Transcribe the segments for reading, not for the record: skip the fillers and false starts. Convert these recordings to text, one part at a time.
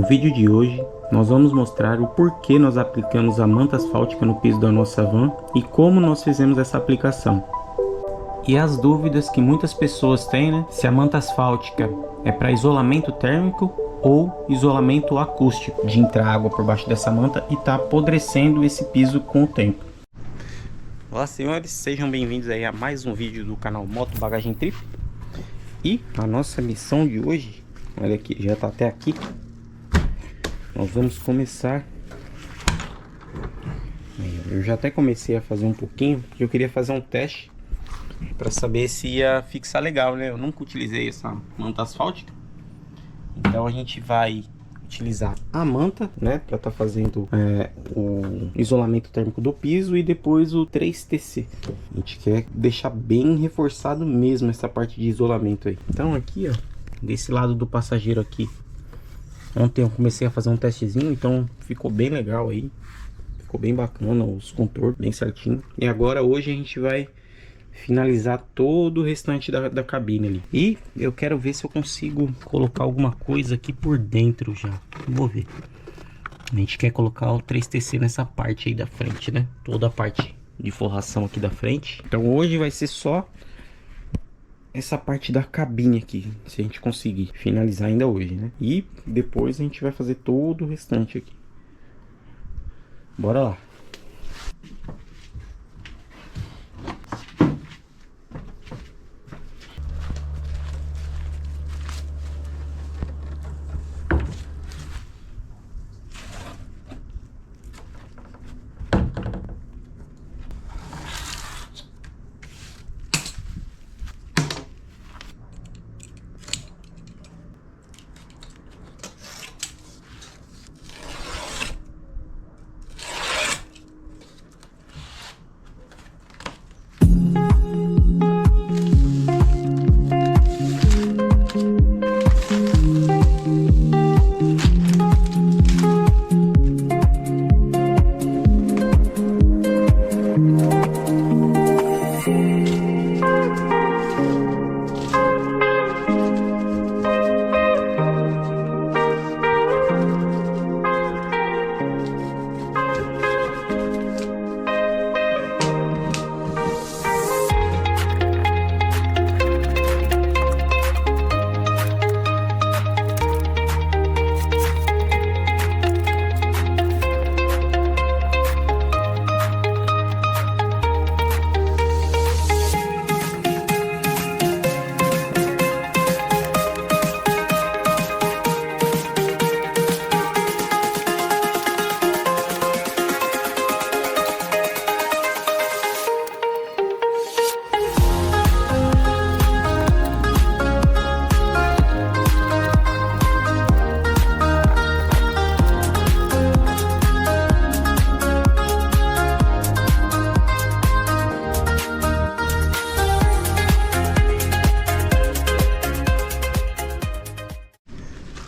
No vídeo de hoje, nós vamos mostrar o porquê nós aplicamos a manta asfáltica no piso da nossa van e como nós fizemos essa aplicação. E as dúvidas que muitas pessoas têm, né? Se a manta asfáltica é para isolamento térmico ou isolamento acústico, de entrar água por baixo dessa manta e tá apodrecendo esse piso com o tempo. Olá senhores, sejam bem-vindos aí a mais um vídeo do canal Moto Bagagem Trip. E a nossa missão de hoje, olha aqui, já tá até aqui. Nós vamos começar. Eu já até comecei a fazer um pouquinho, porque eu queria fazer um teste para saber se ia fixar legal, né? Eu nunca utilizei essa manta asfáltica, então a gente vai utilizar a manta, né, para estar fazendo o isolamento térmico do piso e depois o 3TC. A gente quer deixar bem reforçado mesmo essa parte de isolamento aí. Então aqui, ó, desse lado do passageiro aqui, ontem eu comecei a fazer um testezinho, então ficou bem legal aí, ficou bem bacana os contornos, bem certinho. E agora hoje a gente vai finalizar todo o restante da cabine ali. E eu quero ver se eu consigo colocar alguma coisa aqui por dentro já. Vou ver. A gente quer colocar o 3TC nessa parte aí da frente, né? Toda a parte de forração aqui da frente. Então hoje vai ser só essa parte da cabine aqui, se a gente conseguir finalizar ainda hoje, né? E depois a gente vai fazer todo o restante aqui. Bora lá.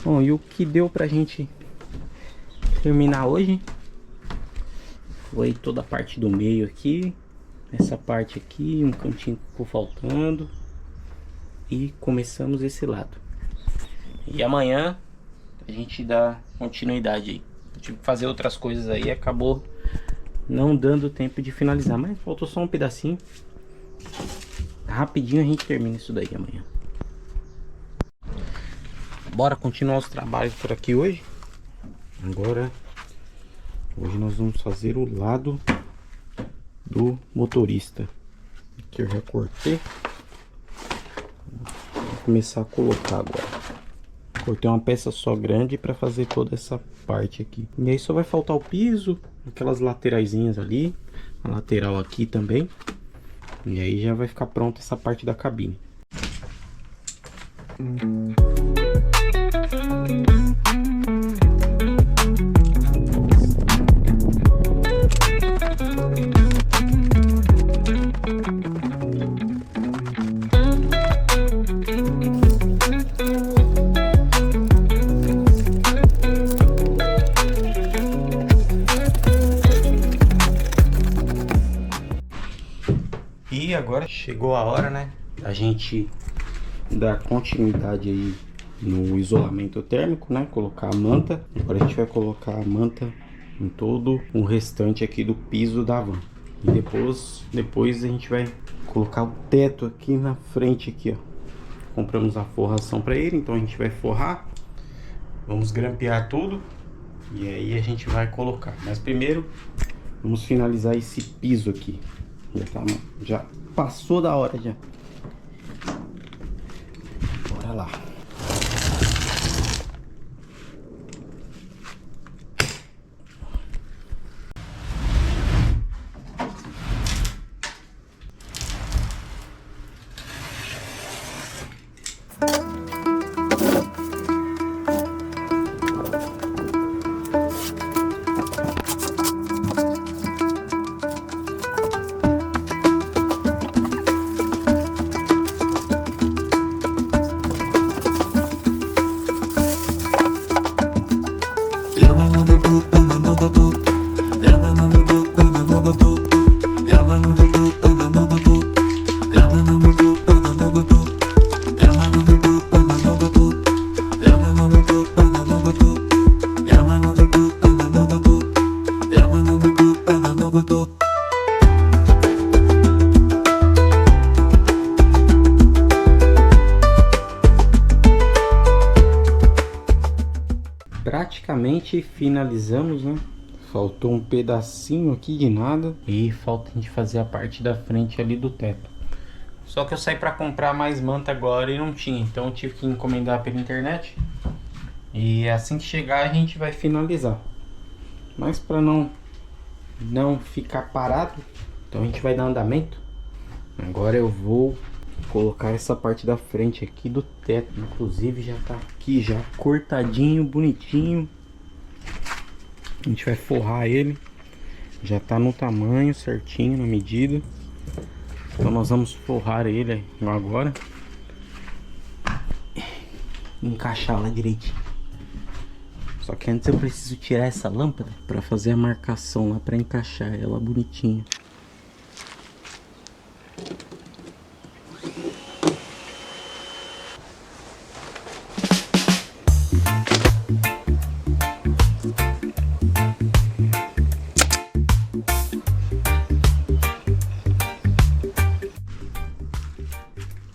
Bom, e o que deu pra gente terminar hoje foi toda a parte do meio aqui, essa parte aqui, um cantinho que ficou faltando, e começamos esse lado. E amanhã a gente dá continuidade aí. Eu tive que fazer outras coisas aí, acabou não dando tempo de finalizar, mas faltou só um pedacinho. Rapidinho a gente termina isso daí amanhã. Bora continuar os trabalhos por aqui hoje. Hoje nós vamos fazer o lado do motorista. Aqui eu já cortei. Vou começar a colocar agora. Cortei uma peça só grande para fazer toda essa parte aqui. E aí só vai faltar o piso, aquelas lateraisinhas ali, a lateral aqui também. E aí já vai ficar pronta essa parte da cabine. E agora chegou a hora, né, a gente dar continuidade aí no isolamento térmico, né? Colocar a manta. Agora a gente vai colocar a manta em todo o restante aqui do piso da van. E depois a gente vai colocar o teto aqui na frente aqui, ó. Compramos a forração para ele, então a gente vai forrar. Vamos grampear tudo e aí a gente vai colocar. Mas primeiro vamos finalizar esse piso aqui. Já passou da hora já. Bora lá. Praticamente finalizamos, né? Faltou um pedacinho aqui de nada e falta a gente fazer a parte da frente ali do teto. Só que eu saí para comprar mais manta agora e não tinha, então eu tive que encomendar pela internet. E assim que chegar a gente vai finalizar. Mas para não ficar parado, então a gente vai dar andamento. Agora eu vou colocar essa parte da frente aqui do teto, inclusive já tá aqui já cortadinho, bonitinho. A gente vai forrar ele, já tá no tamanho certinho, na medida. Então nós vamos forrar ele agora, encaixar lá direitinho. Só que antes eu preciso tirar essa lâmpada para fazer a marcação lá, para encaixar ela bonitinho.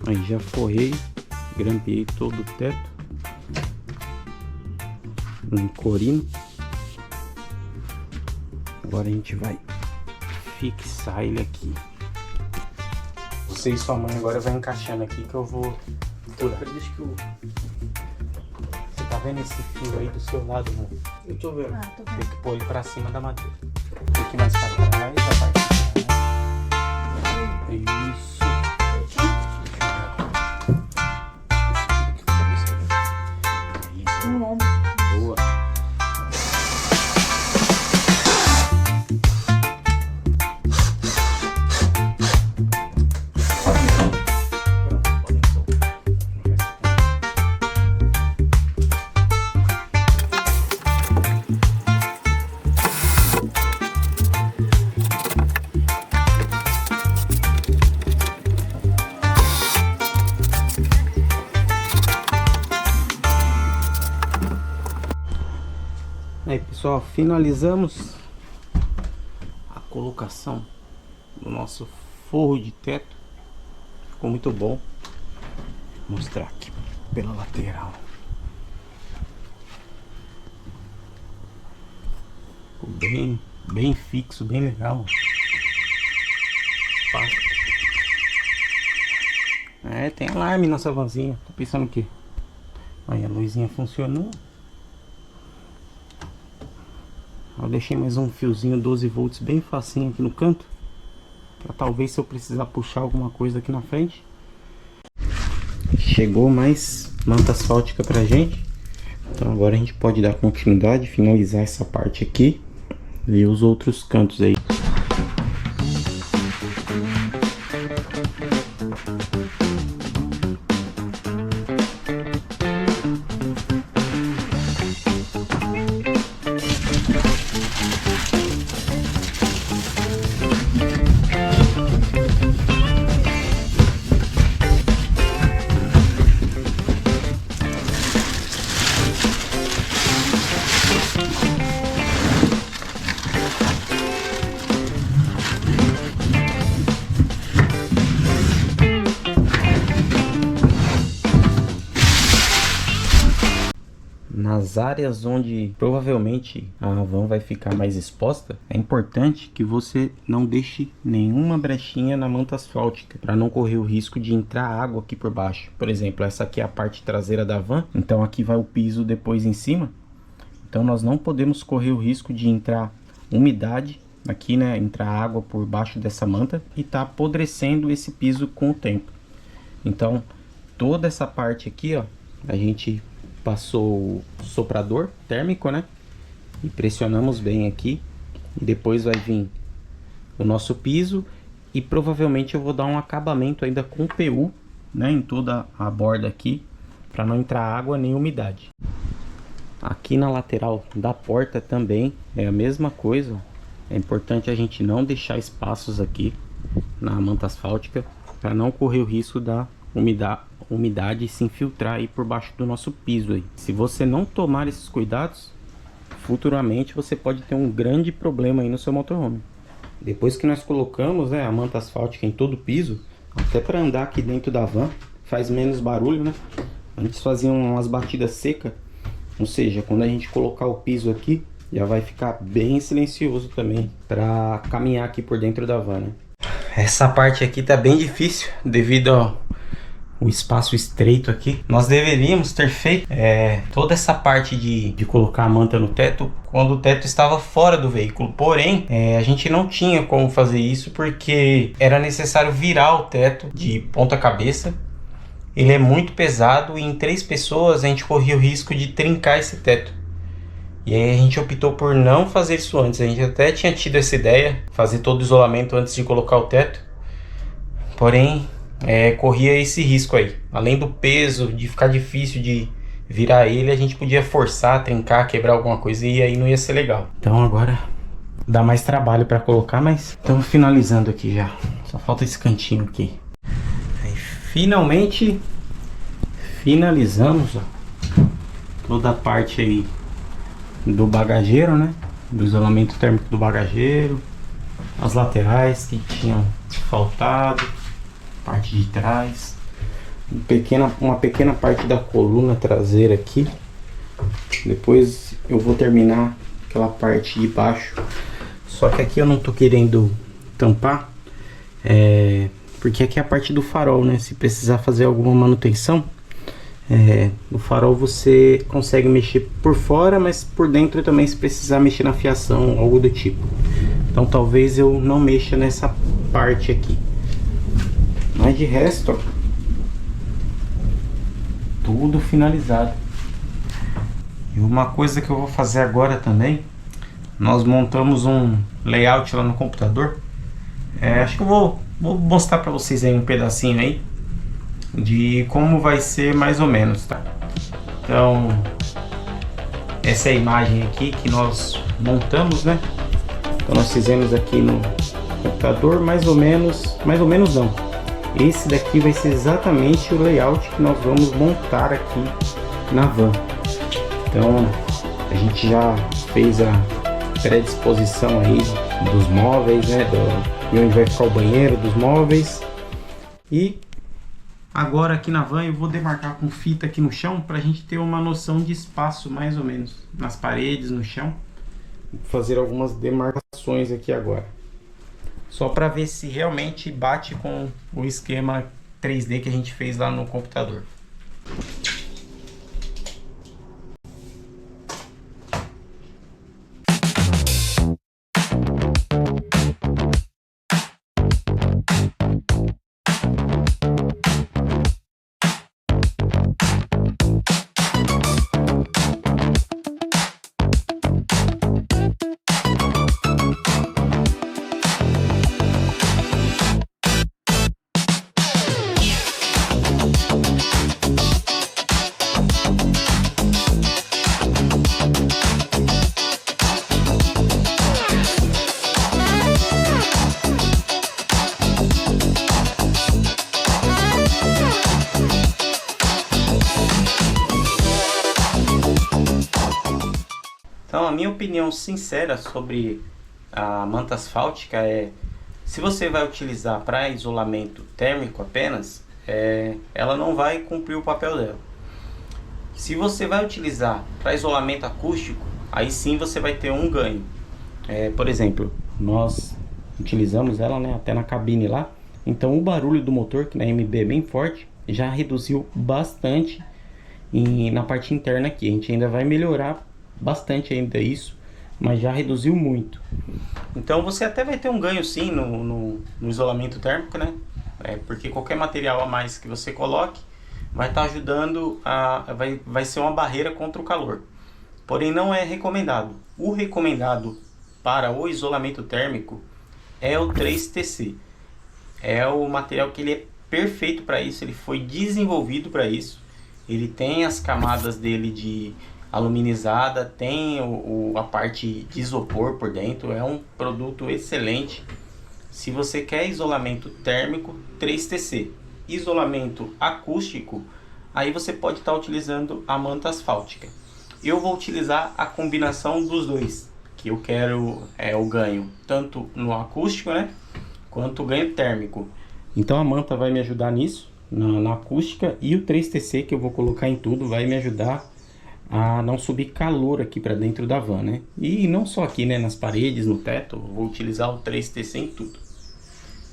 Aí já forrei, grampeei todo o teto em corino. Agora a gente vai fixar ele aqui. Você e sua mãe agora vai encaixando aqui que eu vou furar. Deixa que eu... Você tá vendo esse fio aí do seu lado, amor? Eu tô vendo. Ah, tô vendo. Tem que pôr ele pra cima da madeira. Um pouquinho mais pra trás, a parte de trás. Isso. No ombro. Boa. Aí pessoal, finalizamos a colocação do nosso forro de teto. Ficou muito bom. Vou mostrar aqui pela lateral. Ficou bem fixo, bem legal. É, tem alarme nessa vanzinha. Tô pensando o quê? Aí a luzinha funcionou. Eu deixei mais um fiozinho 12 volts bem facinho aqui no canto, para talvez se eu precisar puxar alguma coisa aqui na frente. Chegou mais manta asfáltica pra gente. Então agora a gente pode dar continuidade, finalizar essa parte aqui e os outros cantos aí. Nas áreas onde provavelmente a van vai ficar mais exposta, é importante que você não deixe nenhuma brechinha na manta asfáltica, para não correr o risco de entrar água aqui por baixo. Por exemplo, essa aqui é a parte traseira da van, então aqui vai o piso depois em cima. Então nós não podemos correr o risco de entrar umidade aqui, né, entrar água por baixo dessa manta e tá apodrecendo esse piso com o tempo. Então toda essa parte aqui, ó, a gente passou o soprador térmico, né, e pressionamos bem aqui, e depois vai vir o nosso piso, e provavelmente eu vou dar um acabamento ainda com PU, né, em toda a borda aqui, para não entrar água nem umidade. Aqui na lateral da porta também é a mesma coisa. É importante a gente não deixar espaços aqui na manta asfáltica para não correr o risco da umidade se infiltrar aí por baixo do nosso piso aí. Se você não tomar esses cuidados, futuramente você pode ter um grande problema aí no seu motorhome. Depois que nós colocamos, né, a manta asfáltica em todo o piso, até para andar aqui dentro da van faz menos barulho, né? Antes faziam umas batidas secas, ou seja, quando a gente colocar o piso aqui, já vai ficar bem silencioso também para caminhar aqui por dentro da van, né? Essa parte aqui tá bem difícil devido ao espaço estreito aqui. Nós deveríamos ter feito toda essa parte de colocar a manta no teto quando o teto estava fora do veículo. Porém, a gente não tinha como fazer isso porque era necessário virar o teto de ponta cabeça. Ele é muito pesado e em 3 pessoas a gente corria o risco de trincar esse teto. E aí a gente optou por não fazer isso antes. A gente até tinha tido essa ideia, fazer todo o isolamento antes de colocar o teto. Porém, corria esse risco aí. Além do peso, de ficar difícil de virar ele, a gente podia forçar, trincar, quebrar alguma coisa e aí não ia ser legal. Então agora dá mais trabalho para colocar, mas estamos finalizando aqui já. Só falta esse cantinho aqui. Aí, finalmente finalizamos, ó, toda a parte aí do bagageiro, né? Do isolamento térmico do bagageiro, as laterais que tinham faltado, parte de trás, uma pequena parte da coluna traseira aqui. Depois eu vou terminar aquela parte de baixo, só que aqui eu não tô querendo tampar, porque aqui é a parte do farol, né? Se precisar fazer alguma manutenção, no farol você consegue mexer por fora, mas por dentro também, se precisar mexer na fiação, algo do tipo. Então talvez eu não mexa nessa parte aqui. Mas de resto, ó, tudo finalizado. E uma coisa que eu vou fazer agora também, nós montamos um layout lá no computador. Acho que eu vou mostrar para vocês aí um pedacinho aí de como vai ser mais ou menos, tá? Então, essa é a imagem aqui que nós montamos, né? Então nós fizemos aqui no computador mais ou menos não. Esse daqui vai ser exatamente o layout que nós vamos montar aqui na van. Então a gente já fez a predisposição aí dos móveis, né? De onde vai ficar o banheiro, dos móveis. E agora aqui na van eu vou demarcar com fita aqui no chão para a gente ter uma noção de espaço mais ou menos nas paredes, no chão. Vou fazer algumas demarcações aqui agora, só para ver se realmente bate com o esquema 3D que a gente fez lá no computador. Então, a minha opinião sincera sobre a manta asfáltica é: se você vai utilizar para isolamento térmico apenas, ela não vai cumprir o papel dela. Se você vai utilizar para isolamento acústico, aí sim você vai ter um ganho. Por exemplo, nós utilizamos ela, né, até na cabine lá. Então o barulho do motor, que na MB é bem forte, já reduziu bastante na parte interna aqui. A gente ainda vai melhorar bastante ainda isso, mas já reduziu muito. Então você até vai ter um ganho sim no isolamento térmico, né? Porque qualquer material a mais que você coloque vai estar ajudando vai ser uma barreira contra o calor. Porém não é recomendado. O recomendado para o isolamento térmico é o 3TC. É o material que ele é perfeito para isso, ele foi desenvolvido para isso. Ele tem as camadas dele de aluminizada, tem a parte de isopor por dentro, é um produto excelente. Se você quer isolamento térmico, 3TC. Isolamento acústico, aí você pode estar utilizando a manta asfáltica. Eu vou utilizar a combinação dos dois, que eu quero o ganho tanto no acústico, né, quanto o ganho térmico. Então a manta vai me ajudar nisso, na acústica, e o 3TC que eu vou colocar em tudo vai me ajudar a não subir calor aqui para dentro da van, né? E não só aqui, né, nas paredes, no teto, eu vou utilizar o 3TC em tudo.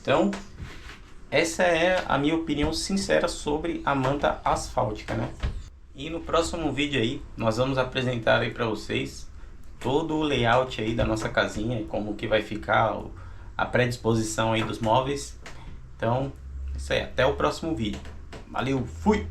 Então, essa é a minha opinião sincera sobre a manta asfáltica, né? E no próximo vídeo aí, nós vamos apresentar aí para vocês todo o layout aí da nossa casinha, como que vai ficar a predisposição aí dos móveis. Então, isso aí, até o próximo vídeo. Valeu, fui!